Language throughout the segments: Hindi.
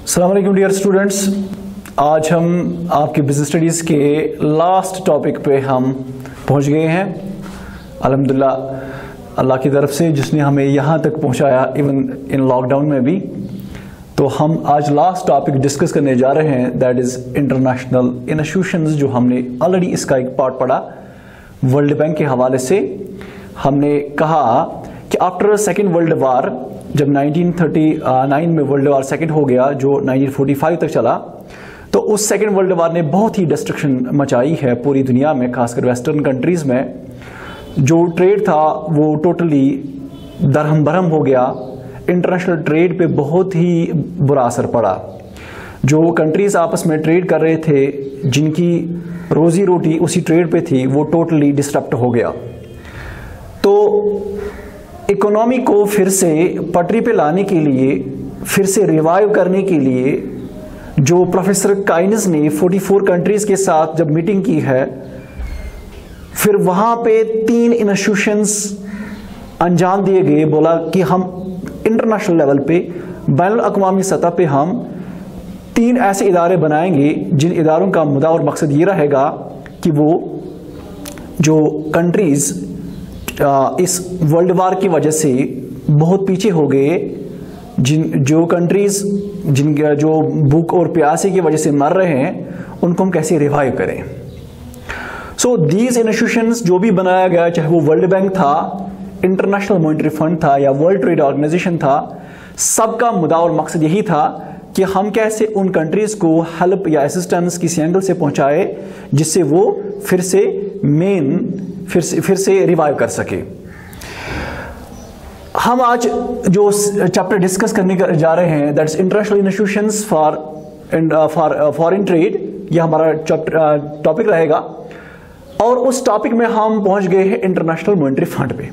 अस्सलाम वालेकुम डियर स्टूडेंट्स, आज हम आपके बिजनेस स्टडीज़ के लास्ट टॉपिक पे हम पहुंच गए हैं। अल्हम्दुलिल्लाह अल्लाह की तरफ से जिसने हमें यहाँ तक पहुंचाया, इवन इन लॉकडाउन में भी। तो हम आज लास्ट टॉपिक डिस्कस करने जा रहे हैं, दैट इज़ इंटरनेशनल इंस्टीट्यूशंस। जो हमने ऑलरेडी इसका एक पार्ट पढ़ा वर्ल्ड बैंक के हवाले से। हमने कहा कि आफ्टर सेकेंड वर्ल्ड वार, जब 1939 में वर्ल्ड वार सेकेंड हो गया जो 1945 तक चला, तो उस सेकेंड वर्ल्ड वार ने बहुत ही डिस्ट्रक्शन मचाई है पूरी दुनिया में, खासकर वेस्टर्न कंट्रीज़ में। जो ट्रेड था वो टोटली दरहम बरहम हो गया। इंटरनेशनल ट्रेड पे बहुत ही बुरा असर पड़ा। जो कंट्रीज़ आपस में ट्रेड कर रहे थे, जिनकी रोज़ी रोटी उसी ट्रेड पे थी, वो टोटली डिस्टर्ब हो गया। तो इकोनॉमी को फिर से पटरी पे लाने के लिए, फिर से रिवाइव करने के लिए, जो प्रोफेसर काइन्स ने 44 कंट्रीज़ के साथ जब मीटिंग की है, फिर वहाँ पे 3 इंस्टीट्यूशंस अंजाम दिए गए। बोला कि हम इंटरनेशनल लेवल पे, बैनुल अक़वामी सतह पे हम 3 ऐसे इदारे बनाएंगे जिन इदारों का मुद्दा और मकसद ये रहेगा कि वो जो कंट्रीज़ इस वर्ल्ड वार की वजह से बहुत पीछे हो गए, जो कंट्रीज़ जिनका जो भूख और प्यासे की वजह से मर रहे हैं, उनको हम कैसे रिवाइव करें। सो दीज इंस्टीट्यूशंस जो भी बनाया गया, चाहे वो वर्ल्ड बैंक था, इंटरनेशनल मॉनेटरी फंड था या वर्ल्ड ट्रेड ऑर्गेनाइजेशन था, सबका मुद्दा और मकसद यही था कि हम कैसे उन कंट्रीज़ को हेल्प या असिस्टेंस किसी एंगल से पहुंचाए जिससे वो फिर से रिवाइव कर सके। हम आज जो चैप्टर डिस्कस करने जा रहे हैं, that's international institutions for foreign trade, यह हमारा टॉपिक रहेगा। और उस टॉपिक में हम पहुंच गए हैं इंटरनेशनल मॉनेटरी फंड पे।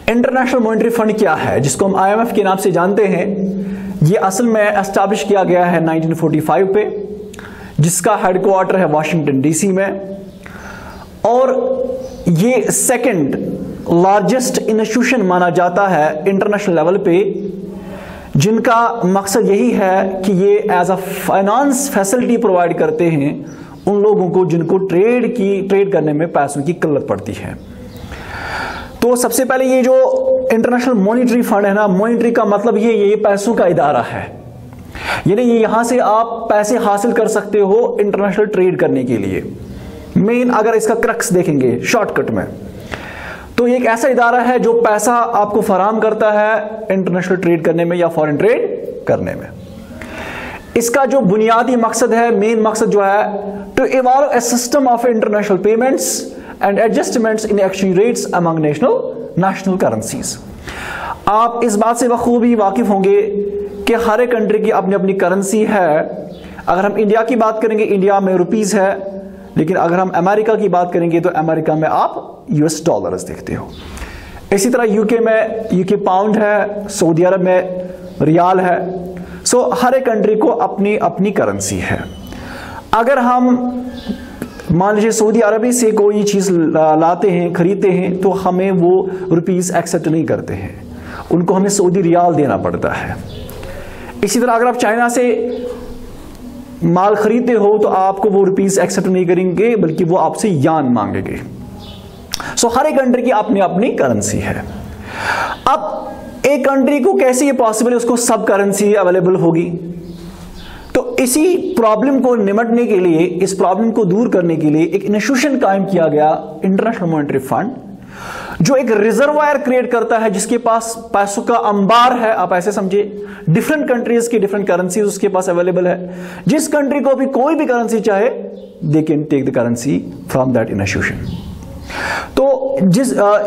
इंटरनेशनल मॉनेटरी फंड क्या है, जिसको हम IMF के नाम से जानते हैं, ये असल में एस्टैब्लिश किया गया है 1945 पे, जिसका हेडक्वार्टर है वाशिंगटन DC में। और ये सेकंड लार्जेस्ट इंस्टीट्यूशन माना जाता है इंटरनेशनल लेवल पे, जिनका मकसद यही है कि ये as a finance facility provide करते हैं उन लोगों को जिनको ट्रेड करने में पैसों की किल्लत पड़ती है। तो सबसे पहले ये जो इंटरनेशनल मॉनेटरी फंड है ना, मॉनेटरी का मतलब ये पैसों का इदारा है, यानी ये यहां से आप पैसे हासिल कर सकते हो इंटरनेशनल ट्रेड करने के लिए। मेन अगर इसका क्रक्स देखेंगे शॉर्टकट में, तो ये एक ऐसा इदारा है जो पैसा आपको फराहम करता है इंटरनेशनल ट्रेड करने में या फॉरेन ट्रेड करने में। इसका जो बुनियादी मकसद है, मेन मकसद जो है, to evolve a system of international payments and adjustments in exchange rates among national currencies. आप इस बात से बखूबी वाकिफ होंगे कि हर एक कंट्री की अपनी अपनी करेंसी है। अगर हम इंडिया की बात करेंगे, इंडिया में रुपीस है, लेकिन अगर हम अमेरिका की बात करेंगे तो अमेरिका में आप US डॉलर्स देखते हो। इसी तरह यूके में यूके पाउंड है, सऊदी अरब में रियाल है। सो हर एक कंट्री को अपनी अपनी करेंसी है। अगर हम मान लीजिए सऊदी अरबी से कोई चीज़ लाते हैं, खरीदते हैं, तो हमें वो रुपीस एक्सेप्ट नहीं करते हैं, उनको हमें सऊदी रियाल देना पड़ता है। इसी तरह अगर आप चाइना से माल खरीदते हो तो आपको वो रुपीस एक्सेप्ट नहीं करेंगे, बल्कि वो आपसे यान मांगेंगे। सो हर एक कंट्री की अपनी अपनी करेंसी है। अब एक कंट्री को कैसे ये पॉसिबल है उसको सब करेंसी अवेलेबल होगी? तो इसी प्रॉब्लम को निपटने के लिए, इस प्रॉब्लम को दूर करने के लिए एक इंस्टीट्यूशन कायम किया गया, इंटरनेशनल मॉनेटरी फंड, जो एक रिजर्वायर क्रिएट करता है जिसके पास पैसों का अंबार है। आप ऐसे समझे, डिफरेंट कंट्रीज की डिफरेंट करेंसी उसके पास अवेलेबल है। जिस कंट्री को भी कोई भी करेंसी चाहे, they can take the currency from that institution. तो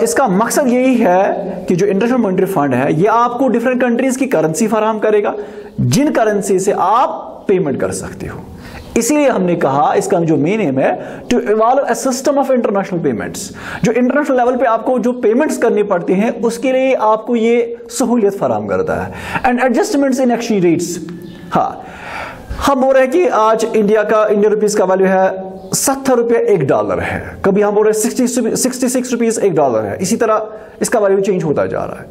इसका मकसद यही है कि जो इंटरनेशनल मॉनेटरी फंड है, ये आपको डिफरेंट कंट्रीज की करेंसी फराहम करेगा, जिन करेंसी से आप पेमेंट कर सकते हो। इसीलिए हमने कहा इसका जो मेन एम है, to evolve a system of international payments. जो इंटरनेशनल लेवल पे आपको जो पेमेंट्स करनी पड़ती हैं, उसके लिए आपको ये सहूलियत फराहम करता है। And adjustments in exchange rates. हाँ, हम बोल रहे हैं कि आज इंडियन रुपीस का वैल्यू है 70 रुपये $1 है, कभी हम बोल रहे हैं 66 रुपीस $1 है। इसी तरह इसका वैल्यू चेंज होता जा रहा है।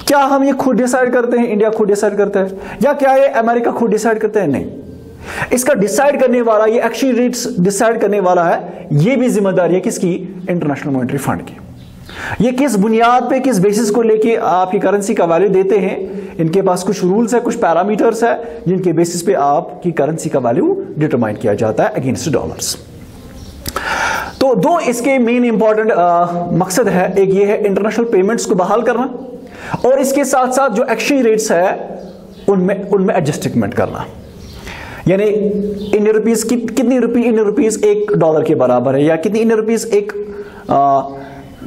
क्या हम ये खुद डिसाइड करते हैं, इंडिया खुद डिसाइड करता है, या क्या ये अमेरिका खुद डिसाइड करता है? नहीं, इसका डिसाइड करने वाला, ये एक्सचेंज रेट्स डिसाइड करने वाला है, ये भी जिम्मेदारी है किसकी? इंटरनेशनल मॉनेटरी फंड की। ये किस बुनियाद पे, किस बेसिस को लेके आपकी करेंसी का वैल्यू देते हैं? इनके पास कुछ रूल्स है, कुछ पैरामीटर्स है, जिनके बेसिस पे आपकी करेंसी का वैल्यू डिटरमाइन किया जाता है अगेंस्ट डॉलर्स। तो दो इसके मेन इंपॉर्टेंट मकसद है, एक ये है इंटरनेशनल पेमेंट्स को बहाल करना, और इसके साथ साथ जो एक्सचेंज रेट्स है उनमें एडजस्टमेंट करना। यानी इंडियन रुपीस कितनी रुपी इंडियन रुपीस $1 के बराबर है, या कितनी इंडियन रुपीस एक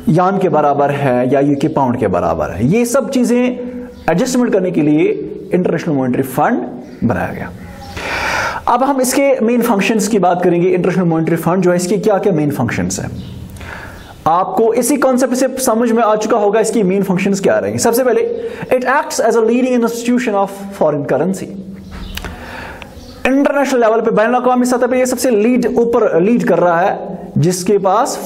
यान के बराबर है, या यूके पाउंड के बराबर है। ये सब चीजें एडजस्टमेंट करने के लिए इंटरनेशनल मॉनेटरी फंड बनाया गया। अब हम इसके मेन फंक्शंस की बात करेंगे। इंटरनेशनल मॉनेटरी फंड जो है, इसके क्या क्या मेन फंक्शंस हैं? आपको इसी कॉन्सेप्ट से समझ में आ चुका होगा इसकी मेन फंक्शंस क्या रहेंगे। सबसे पहले, it acts as a leading institution of foreign currency. International level पे, बैन अवी सतह पे ये सबसे ऊपर लीड कर रहा है, जिसके पास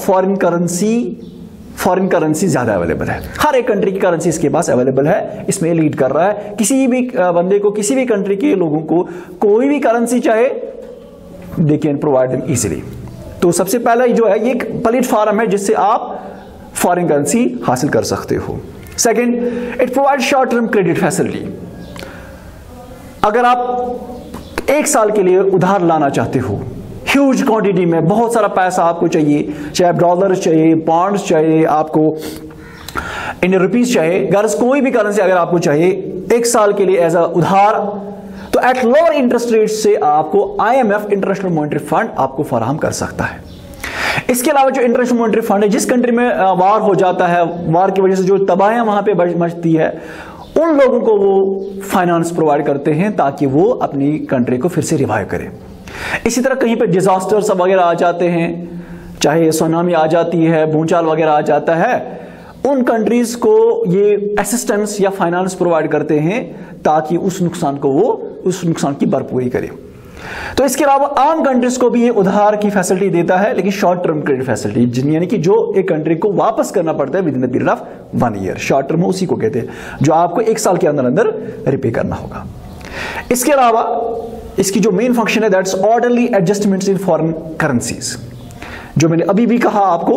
फॉरेन करेंसी ज्यादा अवेलेबल है। हर एक कंट्री की करेंसी इसके पास अवेलेबल है, इसमें लीड कर रहा है। किसी भी बंदे को, किसी भी कंट्री के लोगों को कोई भी करेंसी चाहे, they can provide them easily. तो सबसे पहला जो है, ये एक प्लेटफॉर्म है जिससे आप फॉरेन करेंसी हासिल कर सकते हो। Second, it provide short term credit facility. अगर आप 1 साल के लिए उधार लाना चाहते हो, ह्यूज क्वांटिटी में, बहुत सारा पैसा आपको चाहिए, चाहे डॉलर चाहिए, पॉन्ड्स चाहिए, आपको इंडियन रुपीस चाहिए, गर्ज कोई भी करेंसी अगर आपको चाहिए 1 साल के लिए एज अ उधार, तो एट लोअर इंटरेस्ट रेट से आपको IMF इंटरनेशनल मॉनेटरी फंड आपको फराहम कर सकता है। इसके अलावा जो इंटरनेशनल मॉनेटरी फंड है, जिस कंट्री में वार हो जाता है, वार की वजह से जो तबाहियां वहां पे मचती है, उन लोगों को वो फाइनेंस प्रोवाइड करते हैं ताकि वो अपनी कंट्री को फिर से रिवाइव करें। इसी तरह कहीं पे डिजास्टर्स वगैरह आ जाते हैं, चाहे सुनामी आ जाती है, भूचाल वगैरह आ जाता है, उन कंट्रीज को ये असिस्टेंस या फाइनेंस प्रोवाइड करते हैं ताकि उस नुकसान की भरपूरी करे। तो इसके अलावा आम कंट्रीज को भी ये उधार की फैसिलिटी देता है, लेकिन शॉर्ट टर्म क्रेडिट फैसिलिटी, यानी कि जो एक कंट्री को वापस करना पड़ता है with in the period of 1 year. Short term उसी को कहते हैं, जो आपको 1 साल के अंदर अंदर रिपे करना होगा। इसके अलावा इसकी जो मेन फंक्शन है, that's orderly adjustments in foreign currencies. जो मैंने अभी भी कहा आपको,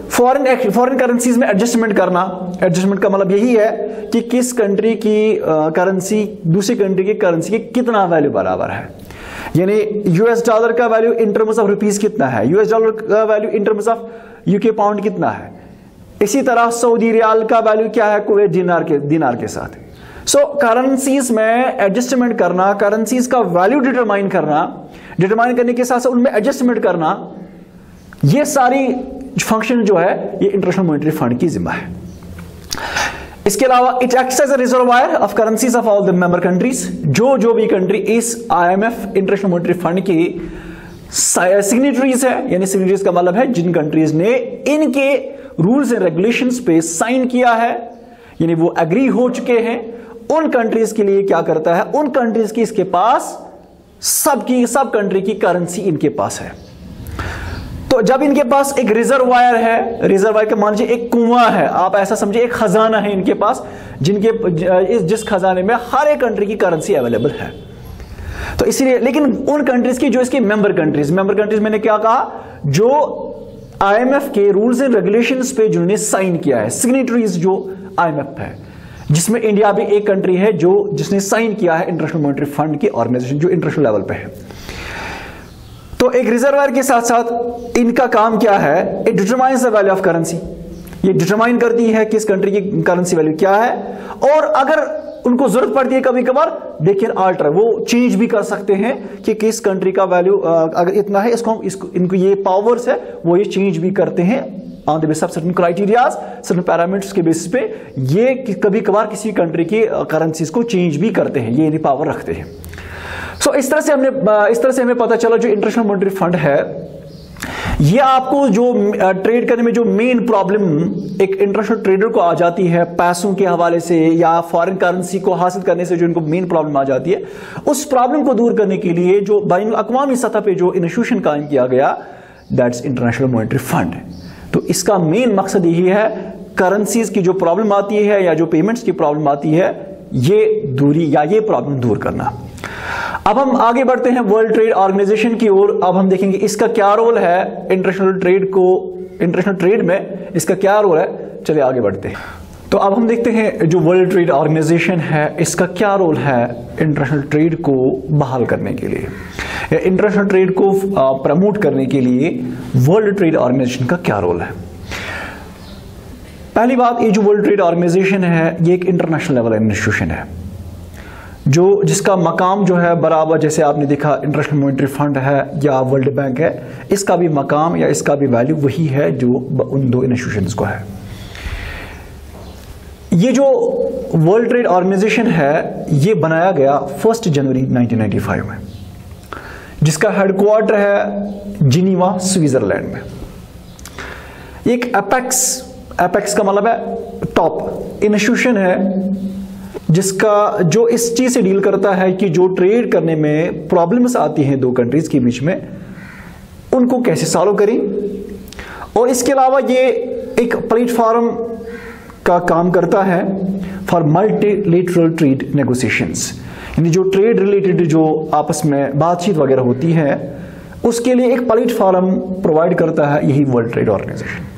फॉरेन करेंसीज में एडजस्टमेंट करना। एडजस्टमेंट का मतलब यही है कि किस कंट्री की करेंसी दूसरी कंट्री की करेंसी के कितना वैल्यू बराबर है। यानी US डॉलर का value in terms of rupees कितना है, US डॉलर का value in terms of UK pound कितना है। इसी तरह सऊदी रियाल का वैल्यू क्या है कुवैत दिनार के साथ। सो करेंसीज में एडजस्टमेंट करना, करेंसीज का वैल्यू डिटरमाइन करने के साथ साथ उनमें एडजस्टमेंट करना, ये सारी फंक्शन जो है ये इंटरनेशनल मॉनेटरी फंड की जिम्मा है। इसके अलावा it acts as a reservoir of currencies of all the member countries. जो भी कंट्री इस IMF इंटरनेशनल मॉनेटरी फंड की सिग्नेटरीज है, यानी सिग्नेटरीज का मतलब है जिन कंट्रीज ने इनके रूल्स एंड रेगुलेशंस पे साइन किया है, यानी वो एग्री हो चुके हैं, उन कंट्रीज के लिए क्या करता है, उन कंट्रीज की इसके पास सब कंट्री की करेंसी इनके पास है। तो जब इनके पास एक रिजर्वायर है, रिजर्वायर का मान लीजिए एक कुआं है, आप ऐसा समझिए एक खजाना है इनके पास, जिस खजाने में हर एक कंट्री की करेंसी अवेलेबल है। तो इसीलिए, लेकिन उन कंट्रीज की जो इसकी मेंबर कंट्रीज मैंने क्या कहा, जो IMF के रूल्स एंड रेगुलेशंस पे जिन्होंने साइन किया है, सिग्नेटरीज जो IMF है, जिसमें इंडिया भी एक कंट्री है जिसने साइन किया है इंटरनेशनल मॉनेटरी फंड की ऑर्गेनाइजेशन, जो इंटरनेशनल लेवल पे है। तो एक रिजर्वायर के साथ साथ इनका काम क्या है, it determines the value of currency. ये डिटरमाइन करती है कि इस कंट्री की करेंसी वैल्यू क्या है, और अगर उनको जरूरत पड़ती है कभी कभार, दे कैन अल्टर, वो चेंज भी कर सकते हैं कि किस कंट्री का वैल्यू अगर इतना है, इनको ये पावर्स है, वो ये चेंज भी करते हैं on the basis of certain criterias, certain parameters के बेसिस पे ये कभी कभार किसी कंट्री की करेंसीज को चेंज भी करते हैं, ये पावर रखते हैं। सो इस तरह से हमें पता चला जो इंटरनेशनल मॉनेटरी फंड है, ये आपको जो ट्रेड करने में जो मेन प्रॉब्लम एक इंटरनेशनल ट्रेडर को आ जाती है, पैसों के हवाले से या फॉरेन करेंसी को हासिल करने से जो इनको मेन प्रॉब्लम आ जाती है, उस प्रॉब्लम को दूर करने के लिए जो बैनुल अक़वामी सतह पे जो इंस्टीट्यूशन कायम किया गया, दैट्स इंटरनेशनल मॉनेटरी फंड। तो इसका मेन मकसद यही है करेंसीज की जो प्रॉब्लम आती है या जो पेमेंट्स की प्रॉब्लम आती है, ये दूरी या ये प्रॉब्लम दूर करना। अब हम आगे बढ़ते हैं वर्ल्ड ट्रेड ऑर्गेनाइजेशन की ओर। अब हम देखेंगे इसका क्या रोल है, इंटरनेशनल ट्रेड में इसका क्या रोल है। चलिए आगे बढ़ते हैं। तो अब हम देखते हैं जो वर्ल्ड ट्रेड ऑर्गेनाइजेशन है इसका क्या रोल है इंटरनेशनल ट्रेड को बहाल करने के लिए, इंटरनेशनल ट्रेड को प्रमोट करने के लिए वर्ल्ड ट्रेड ऑर्गेनाइजेशन का क्या रोल है। पहली बात, ये जो वर्ल्ड ट्रेड ऑर्गेनाइजेशन है ये एक इंटरनेशनल लेवल इंस्टीट्यूशन है जिसका मकाम जो है बराबर, जैसे आपने देखा इंटरनेशनल मॉनेटरी फंड है या वर्ल्ड बैंक है, इसका भी मकाम या इसका भी वैल्यू वही है जो उन दो इंस्टीट्यूशंस को है। ये जो वर्ल्ड ट्रेड ऑर्गेनाइजेशन है ये बनाया गया 1 जनवरी 1995 में, जिसका हेडक्वार्टर है जिनीवा, स्विट्जरलैंड में। एक एपेक्स का मतलब है टॉप इंस्टीट्यूशन है जिसका जो इस चीज से डील करता है कि जो ट्रेड करने में प्रॉब्लम्स आती हैं दो कंट्रीज के बीच में उनको कैसे सॉल्व करें। और इसके अलावा ये एक प्लेटफॉर्म का काम करता है फॉर मल्टीलेटरल ट्रेड नेगोशिएशंस, यानी जो ट्रेड रिलेटेड जो आपस में बातचीत वगैरह होती है उसके लिए एक प्लेटफॉर्म प्रोवाइड करता है यही वर्ल्ड ट्रेड ऑर्गेनाइजेशन।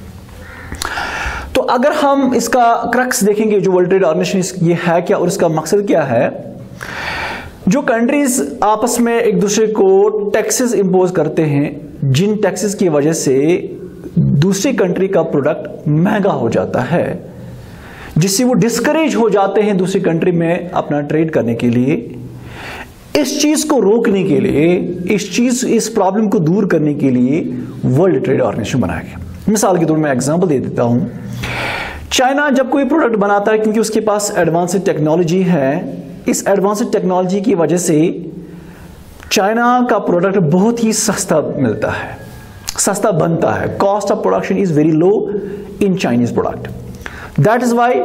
तो अगर हम इसका क्रक्स देखेंगे जो वर्ल्ड ट्रेड ऑर्गेनाइजेशन ये है क्या और इसका मकसद क्या है, जो कंट्रीज आपस में एक दूसरे को टैक्सेस इंपोज करते हैं जिन टैक्सेस की वजह से दूसरी कंट्री का प्रोडक्ट महंगा हो जाता है, जिससे वो डिस्करेज हो जाते हैं दूसरी कंट्री में अपना ट्रेड करने के लिए, इस चीज को रोकने के लिए, इस प्रॉब्लम को दूर करने के लिए वर्ल्ड ट्रेड ऑर्गेनाइजेशन बनाया गया। मिसाल के तौर में एग्जांपल दे देता हूं, चाइना जब कोई प्रोडक्ट बनाता है क्योंकि उसके पास एडवांस्ड टेक्नोलॉजी है, इस एडवांस्ड टेक्नोलॉजी की वजह से चाइना का प्रोडक्ट बहुत ही सस्ता मिलता है, सस्ता बनता है। Cost of production is very low in Chinese product, that is why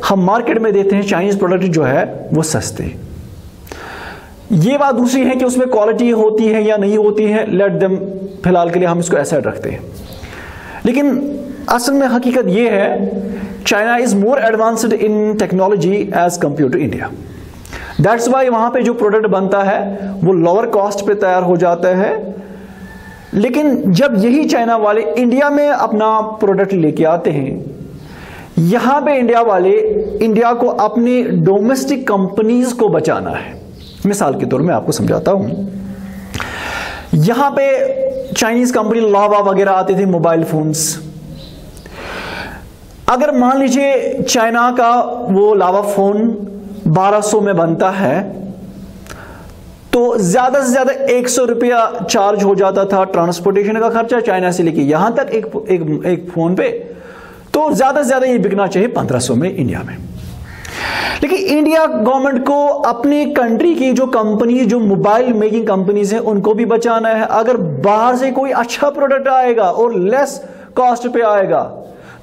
हम मार्केट में देते हैं चाइनीज प्रोडक्ट जो है वो सस्ते। ये बात दूसरी है कि उसमें क्वालिटी होती है या नहीं होती है, लेट देम, फिलहाल के लिए हम इसको ऐसा रखते हैं। लेकिन असल में हकीकत यह है China is more advanced in technology as compared to India, that's why वहां पे जो प्रोडक्ट बनता है वो लोअर कॉस्ट पे तैयार हो जाता है। लेकिन जब यही चाइना वाले इंडिया में अपना प्रोडक्ट लेके आते हैं, यहां पे इंडिया को अपनी डोमेस्टिक कंपनीज को बचाना है। मिसाल के तौर में आपको समझाता हूं, यहां पे चाइनीज कंपनी लावा वगैरह आते थे, मोबाइल फोन्स। अगर मान लीजिए चाइना का वो लावा फोन 1200 में बनता है तो ज्यादा से ज्यादा 100 रुपया चार्ज हो जाता था ट्रांसपोर्टेशन का खर्चा चाइना से लेके यहां तक एक फोन पे, तो ज्यादा से ज्यादा ये बिकना चाहिए 1500 में इंडिया में। लेकिन इंडिया गवर्नमेंट को अपनी कंट्री की जो कंपनी, जो मोबाइल मेकिंग कंपनीज हैं, उनको भी बचाना है। अगर बाहर से कोई अच्छा प्रोडक्ट आएगा और लेस कॉस्ट पे आएगा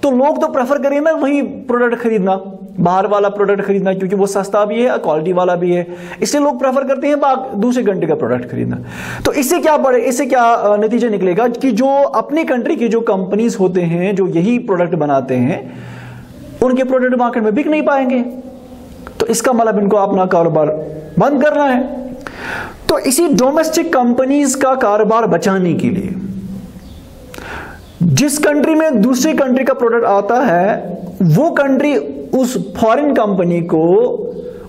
तो लोग तो प्रेफर करेंगे ना वही प्रोडक्ट खरीदना, बाहर वाला प्रोडक्ट खरीदना, क्योंकि वो सस्ता भी है, क्वालिटी वाला भी है, इसलिए लोग प्रेफर करते हैं दूसरे कंट्री का प्रोडक्ट खरीदना। तो इससे क्या नतीजा निकलेगा कि जो अपनी कंट्री की जो कंपनीज होते हैं जो यही प्रोडक्ट बनाते हैं, उनके प्रोडक्ट मार्केट में बिक नहीं पाएंगे। तो इसका मतलब इनको अपना कारोबार बंद करना है। तो इसी डोमेस्टिक कंपनीज का कारोबार बचाने के लिए जिस कंट्री में दूसरी कंट्री का प्रोडक्ट आता है, वो कंट्री उस फॉरेन कंपनी को,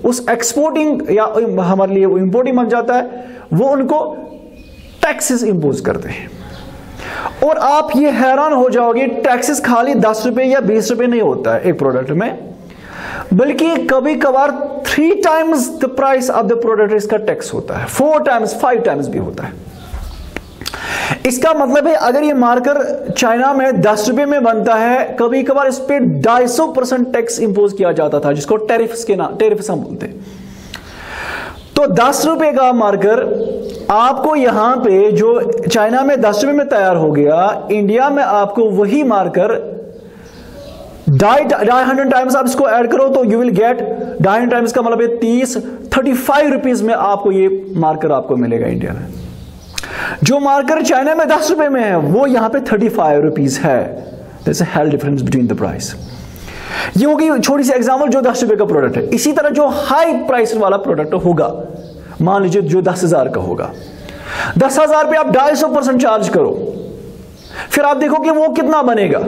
उस एक्सपोर्टिंग या हमारे लिए इंपोर्टिंग बन जाता है, वो उनको टैक्सेस इंपोज करते हैं। और आप ये हैरान हो जाओगे, टैक्सेस खाली 10 रुपए या 20 रुपए नहीं होता है एक प्रोडक्ट में, बल्कि कभी कभार 3 times the price of the product इसका टैक्स होता है, 4 टाइम्स 5 टाइम्स भी होता है। इसका मतलब है अगर ये मार्कर चाइना में 10 रुपए में बनता है, कभी कभार इस पे 250% टैक्स इंपोज किया जाता था, जिसको टेरिफ्स हम बोलते हैं। तो 10 रुपए का मार्कर आपको यहां पे जो चाइना में 10 रुपए में तैयार हो गया, इंडिया में आपको वही मार्कर 250 टाइम्स आप इसको ऐड करो तो यू विल गेट 250 टाइम्स का मतलब 35 रुपीज में आपको ये मार्कर आपको मिलेगा इंडिया में। जो मार्कर चाइना में 10 रुपए में है वो यहां पे 35 रुपीज है। There's a hell difference between the price. ये होगी छोटी सी एग्जांपल जो 10 रुपए का प्रोडक्ट है। इसी तरह जो हाई प्राइस वाला प्रोडक्ट होगा, मान लीजिए जो 10,000 का होगा, 10,000 पे आप 250% चार्ज करो, फिर आप देखो कि वो कितना बनेगा।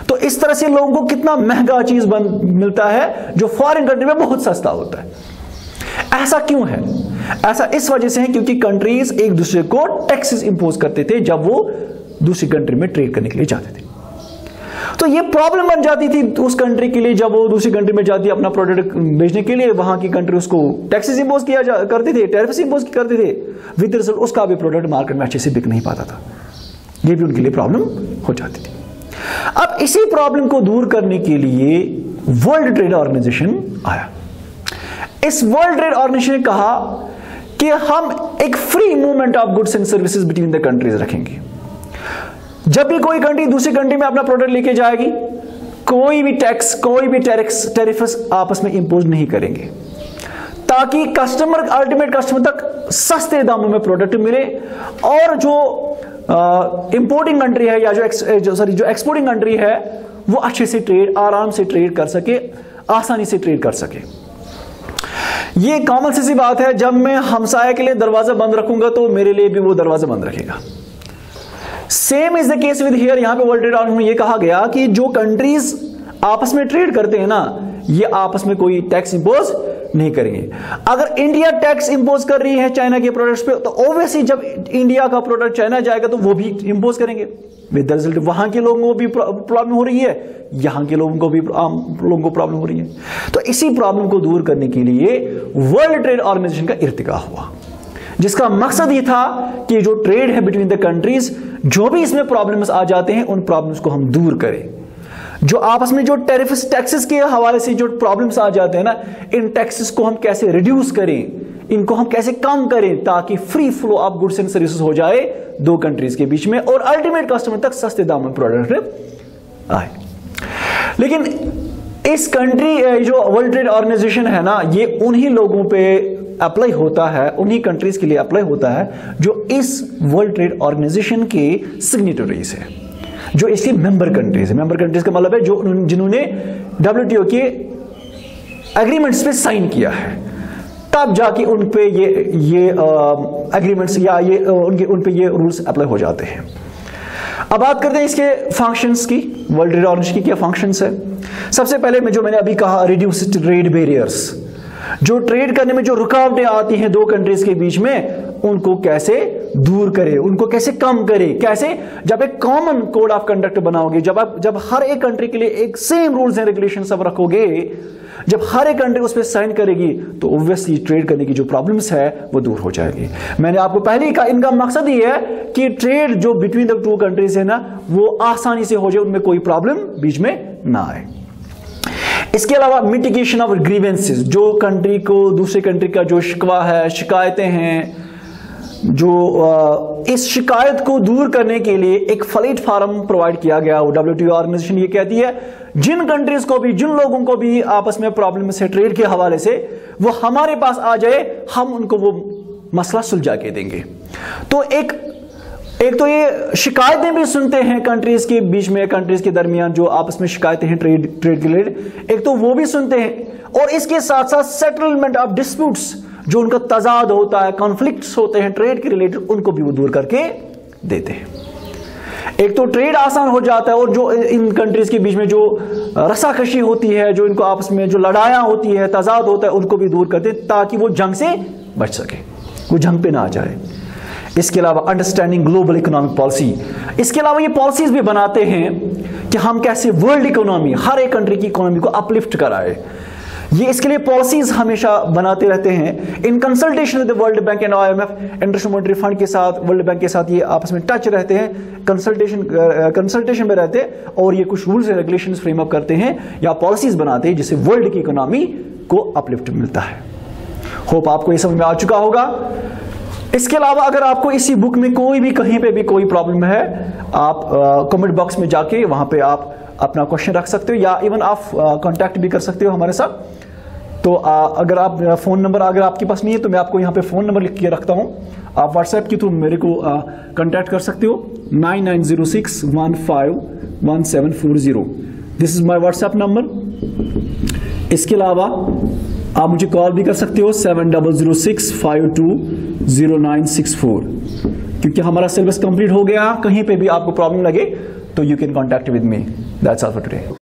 तो इस तरह से लोगों को कितना महंगा चीज मिलता है जो फॉरेन कंट्री में बहुत सस्ता होता है। ऐसा क्यों है? ऐसा इस वजह से है क्योंकि कंट्रीज एक दूसरे को टैक्सेस इंपोज करते थे जब वो दूसरी कंट्री में ट्रेड करने के लिए जाते थे। तो ये प्रॉब्लम बन जाती थी उस कंट्री के लिए जब वो दूसरी कंट्री में जाती है अपना प्रोडक्ट बेचने के लिए, वहां की कंट्री उसको टैक्सेस इंपोज करते थे, टैरिफ्स इंपोज करते थे, विद रिजल्ट उसका भी प्रोडक्ट मार्केट में अच्छे से बिक नहीं पाता था। ये भी उनके लिए प्रॉब्लम हो जाती थी। अब इसी प्रॉब्लम को दूर करने के लिए वर्ल्ड ट्रेड ऑर्गेनाइजेशन आया। इस वर्ल्ड ट्रेड ऑर्गेनाइजेशन ने कहा कि हम एक free movement of goods and services between the countries रखेंगे। जब भी कोई कंट्री दूसरी कंट्री में अपना प्रोडक्ट लेके जाएगी, कोई भी टैक्स, कोई भी टैरिफ्स आपस में इंपोज नहीं करेंगे, ताकि कस्टमर, अल्टीमेट कस्टमर तक सस्ते दामों में प्रोडक्ट मिले और जो इंपोर्टिंग कंट्री है या जो एक्सपोर्टिंग कंट्री है वो अच्छे से ट्रेड, आराम से ट्रेड कर सके, आसानी से ट्रेड कर सके। ये कॉमन सी बात है, जब मैं हमसाया के लिए दरवाजा बंद रखूंगा तो मेरे लिए भी वो दरवाजा बंद रखेगा। Same is the case with here. यहां पे वर्ल्ड ट्रेड ऑर्गेनाइजेशन में ये कहा गया कि जो कंट्रीज आपस में ट्रेड करते हैं ना, ये आपस में कोई टैक्स इंपोज नहीं करेंगे। अगर इंडिया टैक्स इंपोज कर रही है चाइना के प्रोडक्ट्स पे, तो ऑब्वियसली जब इंडिया का प्रोडक्ट चाइना जाएगा तो वो भी इंपोज करेंगे। विद द रिजल्ट वहां के लोगों को भी प्रॉब्लम हो रही है, यहां के लोगों को भी प्रॉब्लम हो रही है। तो इसी प्रॉब्लम को दूर करने के लिए वर्ल्ड ट्रेड ऑर्गेनाइजेशन का इर्तिका हुआ, जिसका मकसद ये था कि जो ट्रेड है बिटवीन द कंट्रीज, जो भी इसमें प्रॉब्लम्स आ जाते हैं उन प्रॉब्लम्स को हम दूर करें। जो आपस में जो टैरिफ्स, टैक्सेस के हवाले से जो प्रॉब्लम्स आ जाते हैं ना, इन टैक्सेस को हम कैसे रिड्यूस करें, इनको हम कैसे कम करें, ताकि free flow of goods and services हो जाए दो कंट्रीज के बीच में और अल्टीमेट कस्टमर तक सस्ते दाम में प्रोडक्ट आए। लेकिन इस कंट्री जो वर्ल्ड ट्रेड ऑर्गेनाइजेशन है ना, ये उन्हीं लोगों पे अप्लाई होता है, उन्हीं कंट्रीज के लिए अप्लाई होता है जो इस वर्ल्ड ट्रेड ऑर्गेनाइजेशन के सिग्नेटरीज है, जो इसकी मेंबर कंट्रीज है। मेंबर कंट्रीज का मतलब है जो जिन्होंने WTO के एग्रीमेंट्स पे साइन किया है, तब जाके उन पे ये एग्रीमेंट्स या ये उन पे ये रूल्स अप्लाई हो जाते हैं। अब बात करते हैं इसके फंक्शंस की। वर्ल्ड ट्रेड ऑर्गेनाइजेशन की क्या फंक्शंस है? सबसे पहले जो मैंने अभी कहा, रिड्यूस ट्रेड बैरियर्स, जो ट्रेड करने में जो रुकावटें आती हैं दो कंट्रीज के बीच में, उनको कैसे दूर करे, उनको कैसे कम करे। कैसे? जब एक कॉमन कोड ऑफ कंडक्ट बनाओगे, जब हर एक कंट्री के लिए एक सेम रूल्स एंड रेगुलेशन सब रखोगे, जब हर एक कंट्री उस पर साइन करेगी, तो ऑब्वियसली ट्रेड करने की जो प्रॉब्लम्स है वो दूर हो जाएगी। मैंने आपको पहले ही कहा, इनका मकसद ये है कि ट्रेड जो बिटवीन द टू कंट्रीज है ना, वो आसानी से हो जाए, उनमें कोई प्रॉब्लम बीच में ना आए। इसके अलावा मिटिगेशन ऑफ ग्रीवेंसेस, जो कंट्री को दूसरे कंट्री का जो शिकवा है, शिकायतें हैं, जो इस शिकायत को दूर करने के लिए एक प्लेटफॉर्म प्रोवाइड किया गया। WTO ऑर्गेनाइजेशन ये कहती है जिन कंट्रीज को भी, जिन लोगों को भी आपस में प्रॉब्लम है ट्रेड के हवाले से, वो हमारे पास आ जाए, हम उनको वो मसला सुलझा के देंगे। तो एक तो ये शिकायतें भी सुनते हैं कंट्रीज के बीच में, कंट्रीज के दरमियान जो आपस में शिकायतें हैं ट्रेड के रिलेटेड, एक तो वो भी सुनते हैं, और इसके साथ साथ सेटलमेंट ऑफ डिस्प्यूट्स, जो उनका तजाद होता है, कॉन्फ्लिक्ट्स होते हैं ट्रेड के रिलेटेड, उनको भी वो दूर करके देते हैं। एक तो ट्रेड आसान हो जाता है, और जो इन कंट्रीज के बीच में जो रसाकशी होती है, जो इनको आपस में जो लड़ाइयां होती है, तजाद होता है, उनको भी दूर करते हैं, ताकि वो जंग से बच सके, वो जंग पे ना आ जाए। इसके अलावा अंडरस्टैंडिंग ग्लोबल इकोनॉमिक पॉलिसी, इसके अलावा ये पॉलिसीज भी बनाते हैं कि हम कैसे वर्ल्ड इकोनॉमी, हर एक कंट्री की इकोनॉमी को अपलिफ्ट कराए। ये इसके लिए पॉलिसीज हमेशा बनाते रहते हैं in consultation with world bank and IMF, international monetary fund के साथ, वर्ल्ड बैंक के साथ ये आपस में टच रहते हैं, कंसल्टेशन में रहते हैं, और ये कुछ rules and regulations frame up करते हैं या पॉलिसीज बनाते हैं जिससे वर्ल्ड की इकोनॉमी को अपलिफ्ट मिलता है। होप आपको ये समझ में आ चुका होगा। इसके अलावा अगर आपको इसी बुक में कोई भी कहीं पे भी कोई प्रॉब्लम है, आप कमेंट बॉक्स में जाके वहां पे आप अपना क्वेश्चन रख सकते हो, या इवन आप कांटेक्ट भी कर सकते हो हमारे साथ। तो अगर आप फोन नंबर अगर आपके पास नहीं है तो मैं आपको यहाँ पे फोन नंबर लिख के रखता हूँ, आप व्हाट्सएप के थ्रू मेरे को कांटेक्ट कर सकते हो 9906151740 this is my WhatsApp number. इसके अलावा आप मुझे कॉल भी कर सकते हो 7006520964, क्योंकि हमारा सिलेबस कंप्लीट हो गया। कहीं पे भी आपको प्रॉब्लम लगे तो you can contact with me. That's all for today.